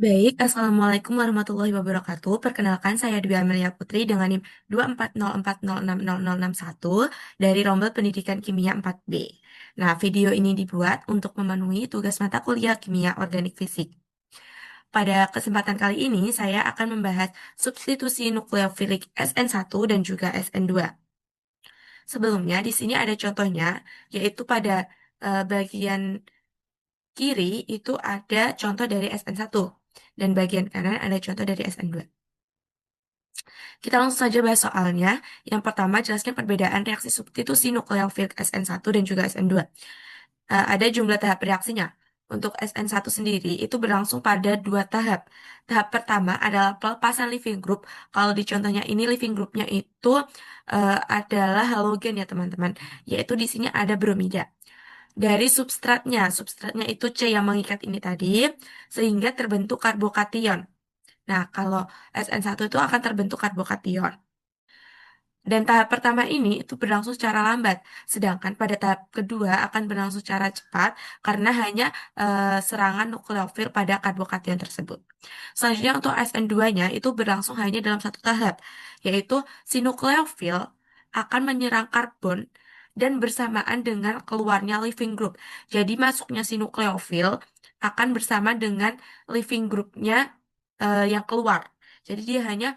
Baik, Assalamualaikum warahmatullahi wabarakatuh. Perkenalkan, saya Dwi Amelia Putri dengan NIM 24040600061 dari Rombel Pendidikan Kimia 4B. Nah, video ini dibuat untuk memenuhi tugas mata kuliah Kimia Organik Fisik. Pada kesempatan kali ini, saya akan membahas substitusi nukleofilik SN1 dan juga SN2. Sebelumnya, di sini ada contohnya, yaitu pada bagian kiri itu ada contoh dari SN1 dan bagian kanan ada contoh dari SN2. Kita langsung saja bahas soalnya. Yang pertama, jelaskan perbedaan reaksi substitusi nukleofil SN1 dan juga SN2. Ada jumlah tahap reaksinya. Untuk SN1 sendiri itu berlangsung pada dua tahap. Tahap pertama adalah pelepasan living group. Kalau di contohnya ini living groupnya itu adalah halogen ya teman-teman. Yaitu di sini ada bromida. Dari substratnya, substratnya itu C yang mengikat ini tadi, sehingga terbentuk karbokation. Nah, kalau SN1 itu akan terbentuk karbokation. Dan tahap pertama ini itu berlangsung secara lambat, sedangkan pada tahap kedua akan berlangsung secara cepat karena hanya serangan nukleofil pada karbokation tersebut. Selanjutnya untuk SN2-nya itu berlangsung hanya dalam satu tahap, yaitu si nukleofil akan menyerang karbon dan bersamaan dengan keluarnya leaving group. Jadi masuknya si nukleofil akan bersama dengan leaving groupnya yang keluar. Jadi dia hanya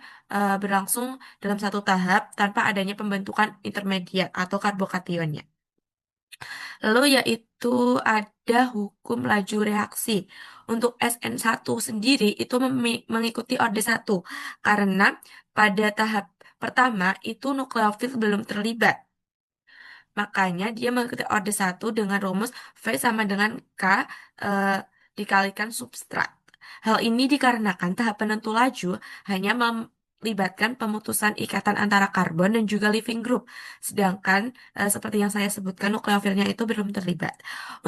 berlangsung dalam satu tahap tanpa adanya pembentukan intermediat atau karbokationnya. Lalu yaitu ada hukum laju reaksi. Untuk SN1 sendiri itu mengikuti orde 1 karena pada tahap pertama itu nukleofil belum terlibat. Makanya dia mengikuti orde 1 dengan rumus V sama dengan K eh, dikalikan substrat. Hal ini dikarenakan tahap penentu laju hanya melibatkan pemutusan ikatan antara karbon dan juga leaving group. Sedangkan seperti yang saya sebutkan nukleofilnya itu belum terlibat.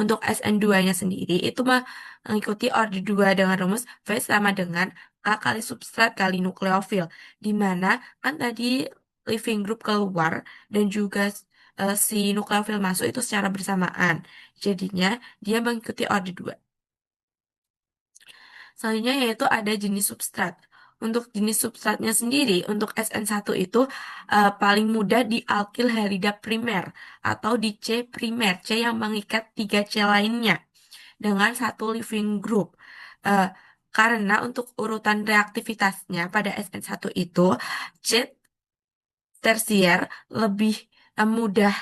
Untuk SN2-nya sendiri itu mengikuti orde 2 dengan rumus V sama dengan K kali substrat kali nukleofil. Di mana kan tadi leaving group keluar dan juga si nukleofil masuk itu secara bersamaan. Jadinya dia mengikuti orde 2. Selanjutnya yaitu ada jenis substrat. Untuk jenis substratnya sendiri, untuk SN1 itu paling mudah di alkil halida primer atau di C primer, C yang mengikat 3 C lainnya dengan satu leaving group. Eh, karena untuk urutan reaktivitasnya pada SN1 itu C tersier lebih mudah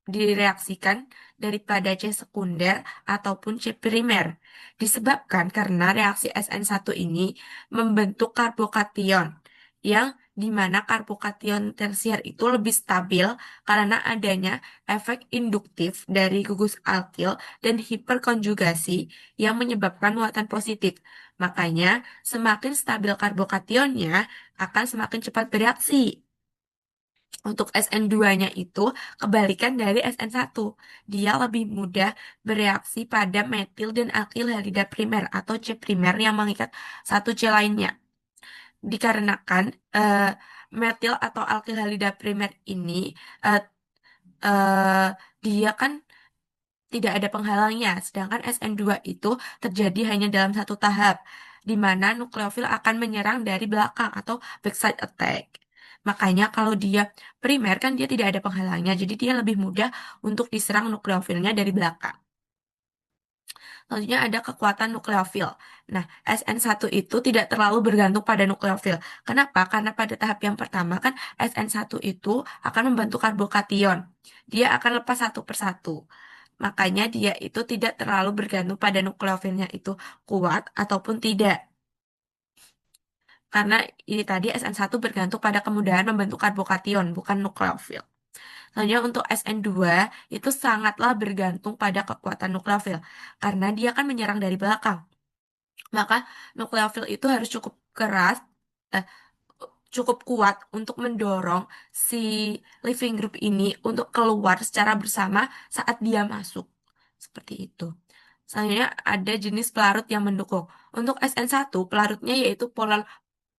direaksikan daripada C sekunder ataupun C primer. Disebabkan karena reaksi SN1 ini membentuk karbokation yang dimana karbokation tersier itu lebih stabil karena adanya efek induktif dari gugus alkil dan hiperkonjugasi yang menyebabkan muatan positif. Makanya semakin stabil karbokationnya akan semakin cepat bereaksi. Untuk SN2-nya itu kebalikan dari SN1. Dia lebih mudah bereaksi pada metil dan alkil halida primer atau C primer yang mengikat satu C lainnya. Dikarenakan metil atau alkil halida primer ini eh, eh, dia kan tidak ada penghalangnya, sedangkan SN2 itu terjadi hanya dalam satu tahap, di mana nukleofil akan menyerang dari belakang atau backside attack. Makanya kalau dia primer kan dia tidak ada penghalangnya, jadi dia lebih mudah untuk diserang nukleofilnya dari belakang. Selanjutnya ada kekuatan nukleofil. Nah, SN1 itu tidak terlalu bergantung pada nukleofil. Kenapa? Karena pada tahap yang pertama kan SN1 itu akan membentuk karbokation. Dia akan lepas satu persatu. Makanya dia itu tidak terlalu bergantung pada nukleofilnya itu kuat ataupun tidak. Karena ini tadi SN1 bergantung pada kemudahan membentuk karbokation, bukan nukleofil. Selanjutnya untuk SN2 itu sangatlah bergantung pada kekuatan nukleofil. Karena dia akan menyerang dari belakang. Maka nukleofil itu harus cukup keras, eh, cukup kuat untuk mendorong si living group ini untuk keluar secara bersama saat dia masuk. Seperti itu. Selanjutnya ada jenis pelarut yang mendukung. Untuk SN1, pelarutnya yaitu polar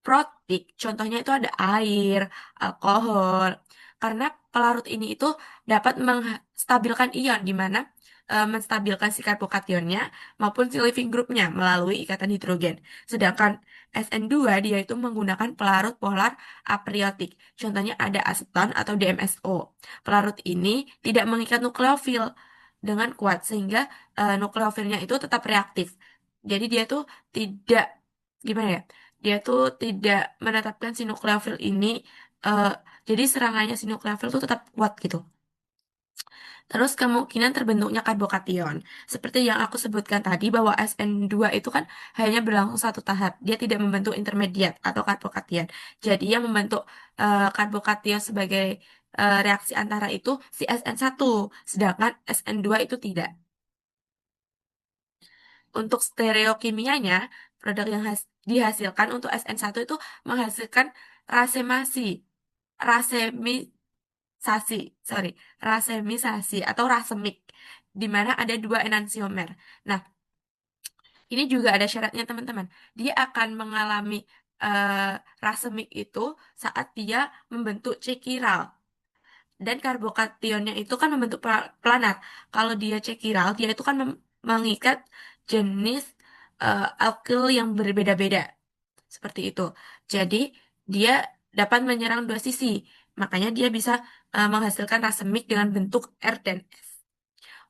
protik. Contohnya itu ada air, alkohol. Karena pelarut ini itu dapat menstabilkan ion, di mana menstabilkan si karbokationnya maupun si leaving groupnya melalui ikatan hidrogen. Sedangkan SN2 dia itu menggunakan pelarut polar apriotik. Contohnya ada aseton atau DMSO. Pelarut ini tidak mengikat nukleofil dengan kuat sehingga nukleofilnya itu tetap reaktif. Jadi dia tuh tidak gimana ya? Dia tuh tidak menetapkan si nukleofil ini eh, jadi serangannya si nukleofil tuh tetap kuat gitu. Terus kemungkinan terbentuknya karbokation. Seperti yang aku sebutkan tadi bahwa SN2 itu kan hanya berlangsung satu tahap. Dia tidak membentuk intermediat atau karbokation. Jadi yang membentuk karbokation sebagai reaksi antara itu si SN1, sedangkan SN2 itu tidak. Untuk stereokimianya, produk yang dihasilkan untuk SN1 itu menghasilkan rasemasi, rasemisasi, sorry, rasemisasi atau rasemik, di mana ada dua enantiomer. Nah, ini juga ada syaratnya teman-teman. Dia akan mengalami eh, rasemik itu saat dia membentuk cekiral. Dan karbokationnya itu kan membentuk planar. Kalau dia cekiral, dia itu kan mengikat jenis alkyl yang berbeda-beda. Seperti itu. Jadi, dia dapat menyerang dua sisi. Makanya dia bisa menghasilkan rasemik dengan bentuk R dan S.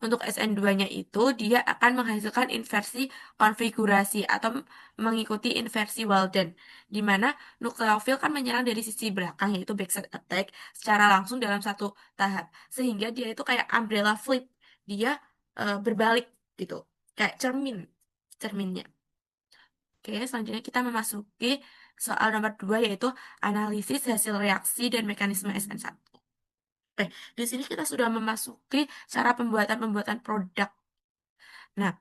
Untuk SN2-nya itu, dia akan menghasilkan inversi konfigurasi atau mengikuti inversi Walden, di mana nukleofil kan menyerang dari sisi belakang, yaitu backside attack, secara langsung dalam satu tahap. Sehingga dia itu kayak umbrella flip. Dia berbalik gitu. Kayak cerminnya. Oke, selanjutnya kita memasuki soal nomor 2 yaitu analisis hasil reaksi dan mekanisme SN1. Oke, di sini kita sudah memasuki cara pembuatan produk. Nah,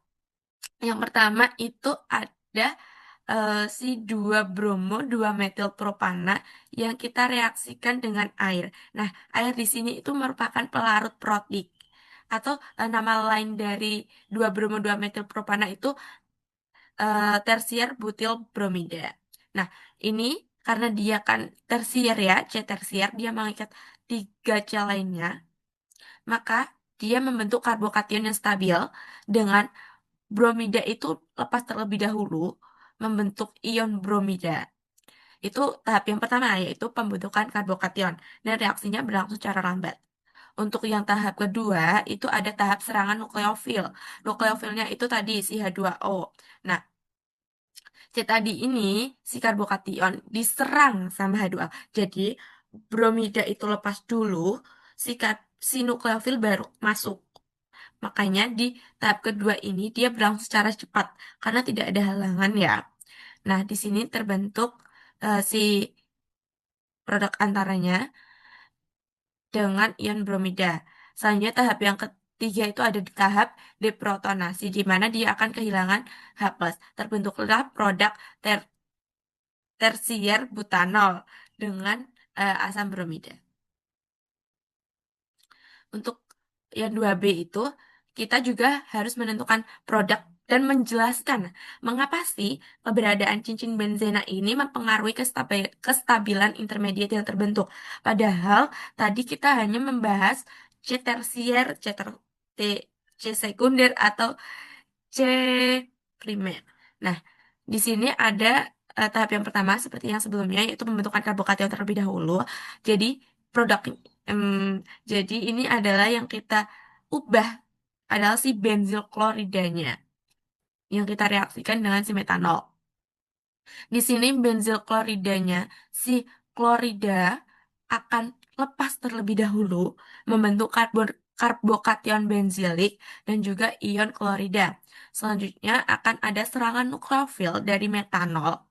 yang pertama itu ada si 2 bromo 2 metil propana yang kita reaksikan dengan air. Nah, air di sini itu merupakan pelarut protik atau nama lain dari 2 bromo 2 metil propana itu tersier butil bromida. Nah, ini karena dia kan tersier ya, C tersier, dia mengikat 3 C lainnya, maka dia membentuk karbokation yang stabil dengan bromida itu lepas terlebih dahulu membentuk ion bromida. Itu tahap yang pertama, yaitu pembentukan karbokation dan reaksinya berlangsung secara lambat. Untuk yang tahap kedua, itu ada tahap serangan nukleofil. Nukleofilnya itu tadi si H2O. Nah, si tadi ini, si karbokation diserang sama H2O. Jadi, bromida itu lepas dulu, si, si nukleofil baru masuk. Makanya di tahap kedua ini dia berlangsung secara cepat karena tidak ada halangan ya. Nah, di sini terbentuk si produk antaranya dengan ion bromida. Selanjutnya tahap yang ketiga itu ada di tahap deprotonasi di mana dia akan kehilangan H+. Terbentuklah produk tersier butanol dengan asam bromida. Untuk yang 2B itu, kita juga harus menentukan produk dan menjelaskan mengapa sih keberadaan cincin benzena ini mempengaruhi kestabilan intermediat yang terbentuk. Padahal tadi kita hanya membahas C tersier, T, C sekunder, atau C primer. Nah, di sini ada tahap yang pertama seperti yang sebelumnya yaitu pembentukan karbokation terlebih dahulu. Jadi produk em, jadi ini adalah yang kita ubah adalah si benzil kloridanya yang kita reaksikan dengan si metanol. Di sini benzil kloridanya, si klorida akan lepas terlebih dahulu membentuk karbokation benzilik dan juga ion klorida. Selanjutnya akan ada serangan nukleofil dari metanol,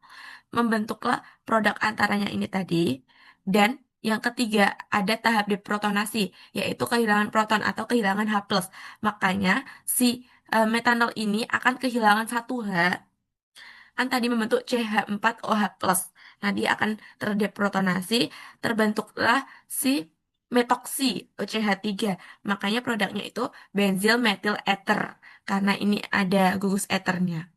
membentuklah produk antaranya ini tadi. Dan yang ketiga ada tahap deprotonasi, yaitu kehilangan proton atau kehilangan H+. Makanya si metanol ini akan kehilangan satu H kan tadi membentuk CH4OH+. Nah, dia akan terdeprotonasi, terbentuklah si metoksi OCH3. Makanya produknya itu benzil metil ether karena ini ada gugus ethernya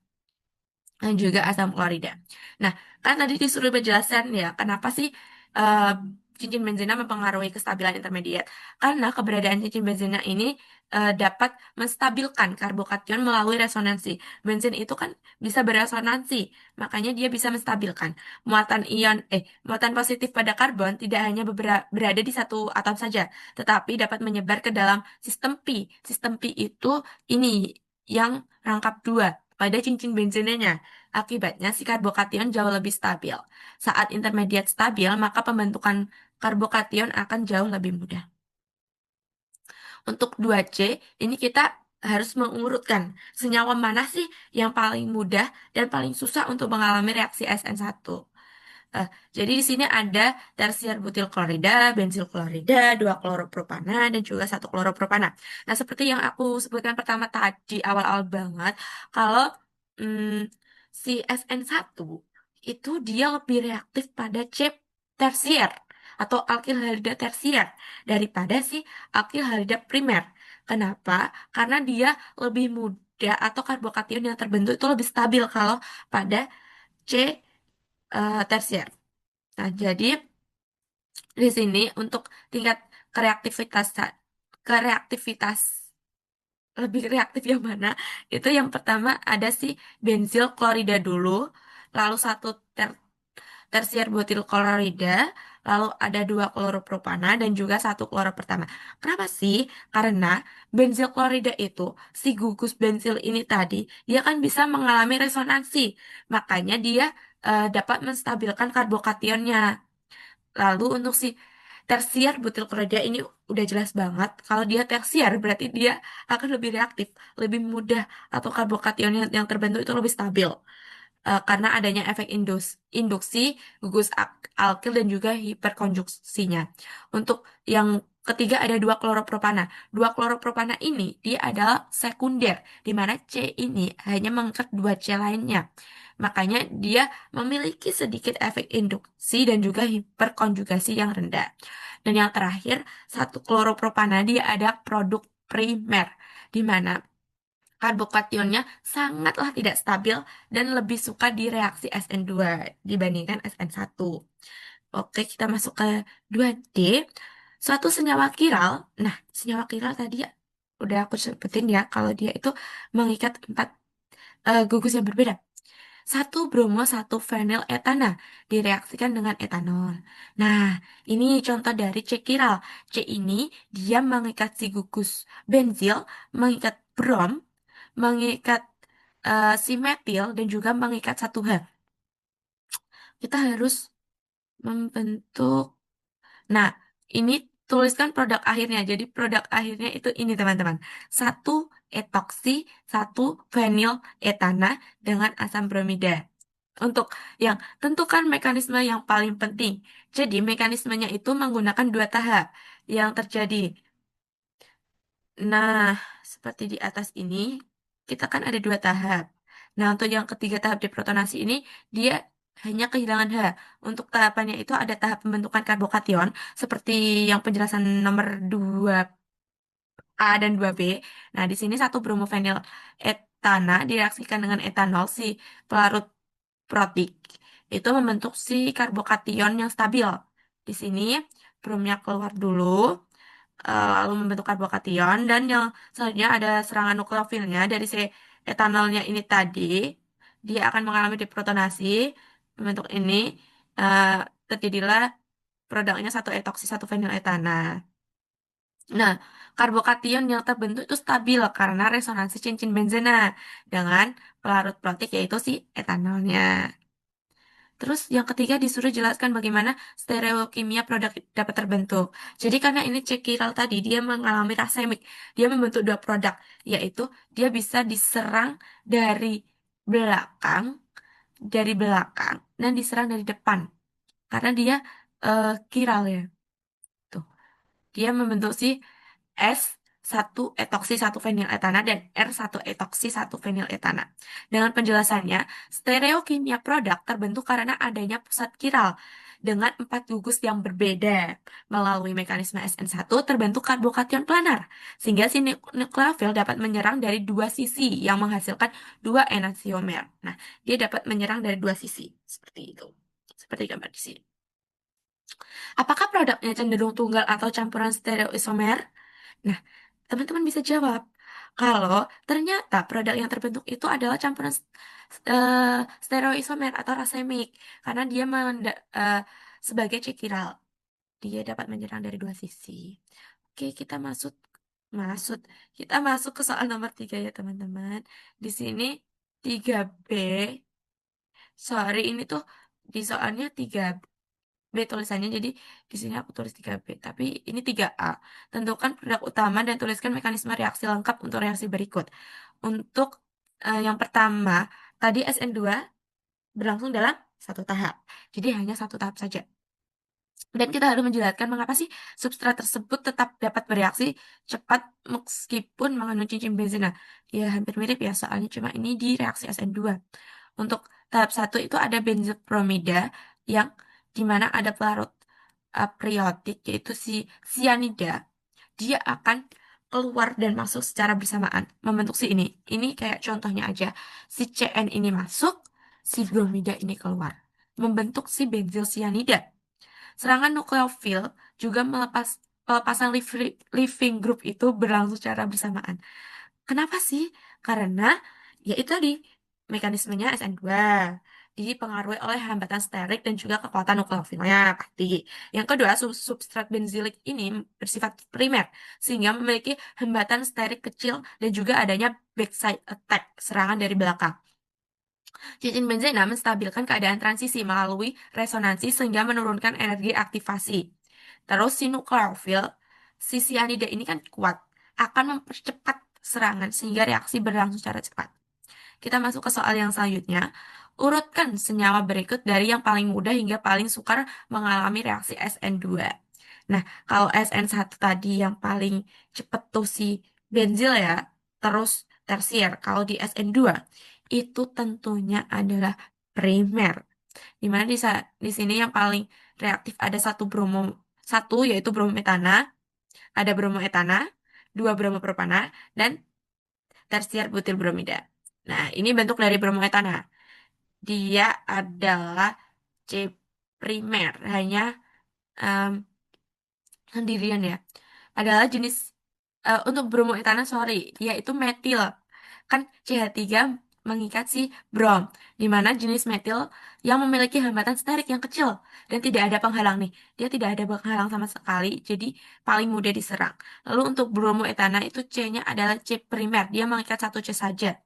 dan juga asam klorida. Nah, kan tadi disuruh penjelasan ya, kenapa sih eh, cincin benzena mempengaruhi kestabilan intermediat? Karena keberadaan cincin benzena ini dapat menstabilkan karbokation melalui resonansi. Benzen itu kan bisa beresonansi, makanya dia bisa menstabilkan. Muatan positif pada karbon tidak hanya berada di satu atom saja, tetapi dapat menyebar ke dalam sistem pi. Sistem pi itu ini yang rangkap dua pada cincin benzenanya. Akibatnya si karbokation jauh lebih stabil. Saat intermediat stabil, maka pembentukan karbokation akan jauh lebih mudah. Untuk 2C, ini kita harus mengurutkan senyawa mana sih yang paling mudah dan paling susah untuk mengalami reaksi SN1. Eh, jadi di sini ada tersier butil klorida, bensil klorida, 2 kloropropana, dan juga 1 kloropropana. Nah, seperti yang aku sebutkan pertama tadi, awal-awal banget, kalau mm, si SN1 itu dia lebih reaktif pada C tersier atau alkil halida tersier daripada si alkil halida primer. Kenapa? Karena dia lebih mudah atau karbokation yang terbentuk itu lebih stabil kalau pada C tersier. Nah, jadi di sini untuk tingkat kereaktivitas kereaktivitas lebih reaktif yang mana? Itu yang pertama ada si bensil klorida dulu, lalu tersier butil klorida, lalu ada 2 kloropropana dan juga 1 kloropropana. Kenapa sih? Karena bensil klorida itu, si gugus bensil ini tadi, dia kan bisa mengalami resonansi. Makanya dia dapat menstabilkan karbokationnya. Lalu untuk si tersier butil klorida ini udah jelas banget. Kalau dia tersier berarti dia akan lebih reaktif, lebih mudah atau karbokation yang terbentuk itu lebih stabil. Karena adanya efek induksi, gugus alkil dan juga hiperkonjuksinya. Untuk yang ketiga ada 2 kloropropana. 2 kloropropana ini dia adalah sekunder, di mana C ini hanya mengikat 2 C lainnya. Makanya dia memiliki sedikit efek induksi dan juga hiperkonjugasi yang rendah. Dan yang terakhir, 1 kloropropana dia ada produk primer, di mana karbokationnya sangatlah tidak stabil dan lebih suka di reaksi SN2 dibandingkan SN1. Oke, kita masuk ke 2D. Suatu senyawa kiral. Nah, senyawa kiral tadi ya, udah aku sebutin ya, kalau dia itu mengikat 4 gugus yang berbeda. 1 bromo, 1 fenil etana direaksikan dengan etanol. Nah, ini contoh dari C kiral. C ini dia mengikat si gugus benzil, mengikat brom, mengikat si metil, dan juga mengikat 1H. Kita harus membentuk. Nah, ini tuliskan produk akhirnya. Jadi produk akhirnya itu ini teman-teman. 1 etoksi, 1 fenil etana dengan asam bromida. Untuk yang tentukan mekanisme yang paling penting. Jadi mekanismenya itu menggunakan 2 tahap yang terjadi. Nah, seperti di atas ini, kita kan ada 2 tahap. Nah, untuk yang ketiga tahap deprotonasi ini, dia hanya kehilangan H. Untuk tahapannya itu ada tahap pembentukan karbokation, seperti yang penjelasan nomor 2A dan 2B. Nah, di sini 1 bromofenil etana direaksikan dengan etanol, si pelarut protik. Itu membentuk si karbokation yang stabil. Di sini, bromnya keluar dulu, lalu membentuk karbokation dan yang selanjutnya ada serangan nukleofilnya dari si etanolnya ini tadi dia akan mengalami deprotonasi membentuk ini eh, terjadilah produknya 1 etoksi 1 feniletana. Nah, karbokation yang terbentuk itu stabil karena resonansi cincin benzena dengan pelarut protik yaitu si etanolnya. Terus yang ketiga disuruh jelaskan bagaimana stereokimia produk dapat terbentuk. Jadi karena ini cekiral tadi dia mengalami rasemik, dia membentuk 2 produk, yaitu dia bisa diserang dari belakang, dan diserang dari depan karena dia kiral ya. Tuh, dia membentuk si S1 etoksi 1 feniletana dan R1 etoksi 1 feniletana. Dengan penjelasannya, stereokimia produk terbentuk karena adanya pusat kiral dengan 4 gugus yang berbeda. Melalui mekanisme SN1 terbentuk karbokation planar, sehingga si nukleofil dapat menyerang dari 2 sisi yang menghasilkan 2 enantiomer. Nah, dia dapat menyerang dari 2 sisi, seperti itu. Seperti gambar di sini. Apakah produknya cenderung tunggal atau campuran stereoisomer? Nah, teman-teman bisa jawab. Kalau ternyata produk yang terbentuk itu adalah campuran stereoisomer atau racemic, karena dia sebagai cekiral. Dia dapat menyerang dari dua sisi. Oke, masuk kita masuk ke soal nomor 3 ya teman-teman. Di sini 3B, sorry ini tuh di soalnya 3B tulisannya, jadi di sini aku tulis 3B, tapi ini 3A. Tentukan produk utama dan tuliskan mekanisme reaksi lengkap untuk reaksi berikut. Untuk yang pertama, tadi SN2 berlangsung dalam satu tahap. Jadi hanya satu tahap saja. Dan kita harus menjelaskan mengapa sih substrat tersebut tetap dapat bereaksi cepat meskipun mengandung cincin benzena. Nah, ya hampir mirip ya, soalnya cuma ini di reaksi SN2. Untuk tahap satu itu ada benzopromida yang dimana ada pelarut apriotik yaitu si sianida. Dia akan keluar dan masuk secara bersamaan membentuk si ini. Ini kayak contohnya aja. Si CN ini masuk, si bromida ini keluar. Membentuk si benzil sianida. Serangan nukleofil juga pelepasan leaving group itu berlangsung secara bersamaan. Kenapa sih? Karena ya itu tadi mekanismenya SN2 dipengaruhi oleh hambatan sterik dan juga kekuatan nukleofilnya pasti. Yang kedua, substrat benzilik ini bersifat primer sehingga memiliki hambatan sterik kecil dan juga adanya backside attack, serangan dari belakang. Cincin benzena menstabilkan keadaan transisi melalui resonansi sehingga menurunkan energi aktivasi. Terus si nukleofil, si cyanida ini kan kuat, akan mempercepat serangan sehingga reaksi berlangsung secara cepat. Kita masuk ke soal yang selanjutnya. Urutkan senyawa berikut dari yang paling mudah hingga paling sukar mengalami reaksi SN2. Nah, kalau SN1 tadi yang paling cepat tuh si benzil ya, terus tersier. Kalau di SN2 itu tentunya adalah primer. Dimana di sini yang paling reaktif ada satu yaitu bromometana, ada bromoetana, dua bromopropana, dan tersier butil bromida. Nah, ini bentuk dari bromoetana. Dia adalah C primer, hanya em, sendirian ya. Adalah jenis untuk bromoetana, sorry, yaitu metil. Kan CH3 mengikat si brom, di mana jenis metil yang memiliki hambatan sterik yang kecil dan tidak ada penghalang nih. Dia tidak ada penghalang sama sekali, jadi paling mudah diserang. Lalu untuk bromoetana itu C-nya adalah C primer, dia mengikat satu C saja.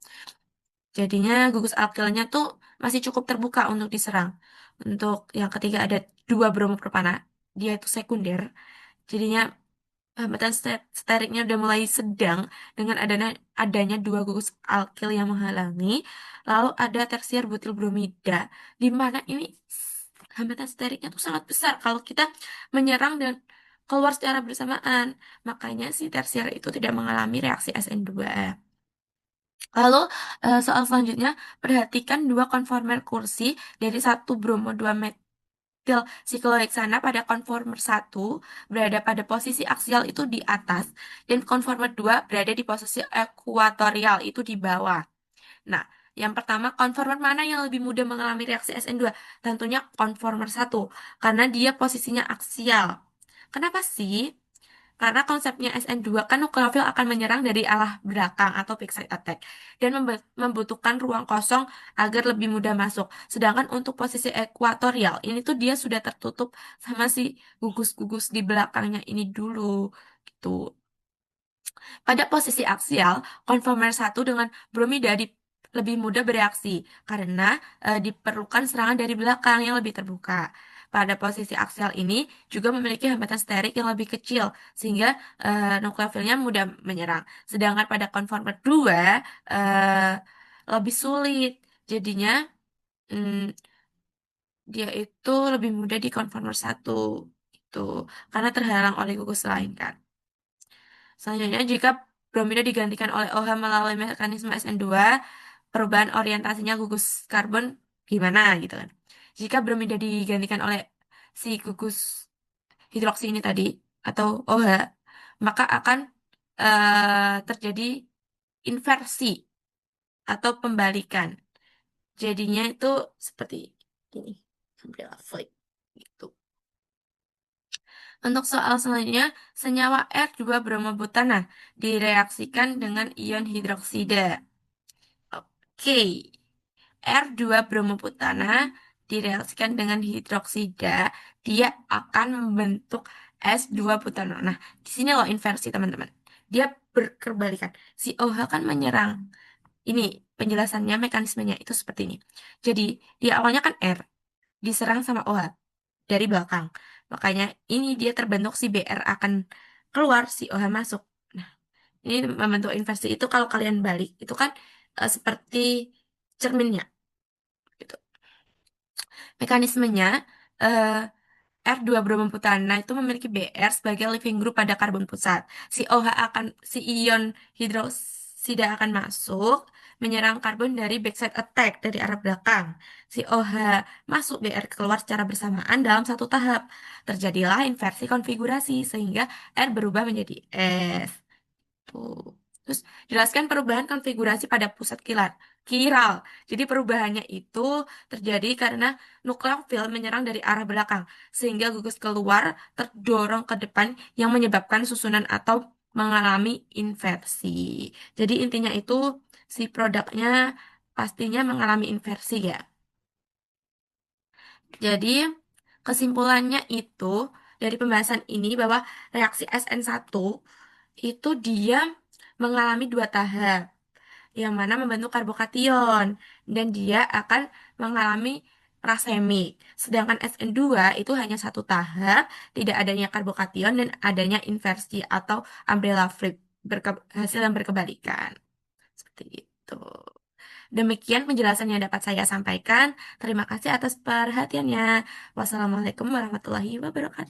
Jadinya gugus alkilnya tuh masih cukup terbuka untuk diserang. Untuk yang ketiga ada dua bromopropana, dia itu sekunder. Jadinya hambatan steriknya udah mulai sedang dengan adanya dua gugus alkil yang menghalangi. Lalu ada tersier butil bromida, di mana ini hambatan steriknya tuh sangat besar kalau kita menyerang dan keluar secara bersamaan. Makanya si tersier itu tidak mengalami reaksi SN2. Lalu soal selanjutnya, perhatikan dua konformer kursi dari satu bromo 2 metil siklohexana pada konformer satu berada pada posisi aksial itu di atas dan konformer 2 berada di posisi ekuatorial itu di bawah. Nah, yang pertama, konformer mana yang lebih mudah mengalami reaksi SN2? Tentunya konformer satu karena dia posisinya aksial. Kenapa sih? Karena konsepnya SN2 kan nukleofil akan menyerang dari arah belakang atau backside attack dan membutuhkan ruang kosong agar lebih mudah masuk. Sedangkan untuk posisi ekuatorial ini tuh dia sudah tertutup sama si gugus-gugus di belakangnya ini dulu gitu. Pada posisi aksial, konformer satu dengan bromida lebih mudah bereaksi karena diperlukan serangan dari belakang yang lebih terbuka. Pada posisi aksial ini juga memiliki hambatan sterik yang lebih kecil sehingga nukleofilnya mudah menyerang. Sedangkan pada konformer 2 lebih sulit. Jadinya mm, dia itu lebih mudah di konformer satu itu karena terhalang oleh gugus lain kan. Selanjutnya, jika bromida digantikan oleh OH melalui mekanisme SN2, perubahan orientasinya gugus karbon gimana gitu kan. Jika bromida digantikan oleh si gugus hidroksi ini tadi, atau OH, maka akan terjadi inversi atau pembalikan. Jadinya itu seperti ini, umbrella flip gitu. Untuk soal selanjutnya, senyawa R2 bromobutana direaksikan dengan ion hidroksida. Oke, R2 bromobutana direaksikan dengan hidroksida, dia akan membentuk S2 butano. Nah, di sini loh inversi teman-teman. Dia berkebalikan. Si OH kan menyerang. Ini penjelasannya, mekanismenya itu seperti ini. Jadi, dia awalnya kan R, diserang sama OH dari belakang. Makanya ini dia terbentuk si Br akan keluar, si OH masuk. Nah, ini membentuk inversi itu kalau kalian balik, itu kan seperti cerminnya gitu. Mekanismenya eh, R2 bromoputana itu memiliki Br sebagai living group pada karbon pusat. Si ion hidroksida akan masuk menyerang karbon dari backside attack dari arah belakang. Si OH masuk, Br keluar secara bersamaan dalam satu tahap. Terjadilah inversi konfigurasi sehingga R berubah menjadi S. Tuh. Terus jelaskan perubahan konfigurasi pada pusat kiral. Jadi perubahannya itu terjadi karena nukleofil menyerang dari arah belakang sehingga gugus keluar terdorong ke depan yang menyebabkan susunan atau mengalami inversi. Jadi intinya itu si produknya pastinya mengalami inversi ya. Jadi kesimpulannya itu dari pembahasan ini bahwa reaksi SN1 itu dia mengalami dua tahap yang mana membentuk karbokation dan dia akan mengalami rasemik. Sedangkan SN2 itu hanya satu tahap, tidak adanya karbokation dan adanya inversi atau umbrella flip, hasil yang berkebalikan. Seperti itu. Demikian penjelasan yang dapat saya sampaikan. Terima kasih atas perhatiannya. Wassalamualaikum warahmatullahi wabarakatuh.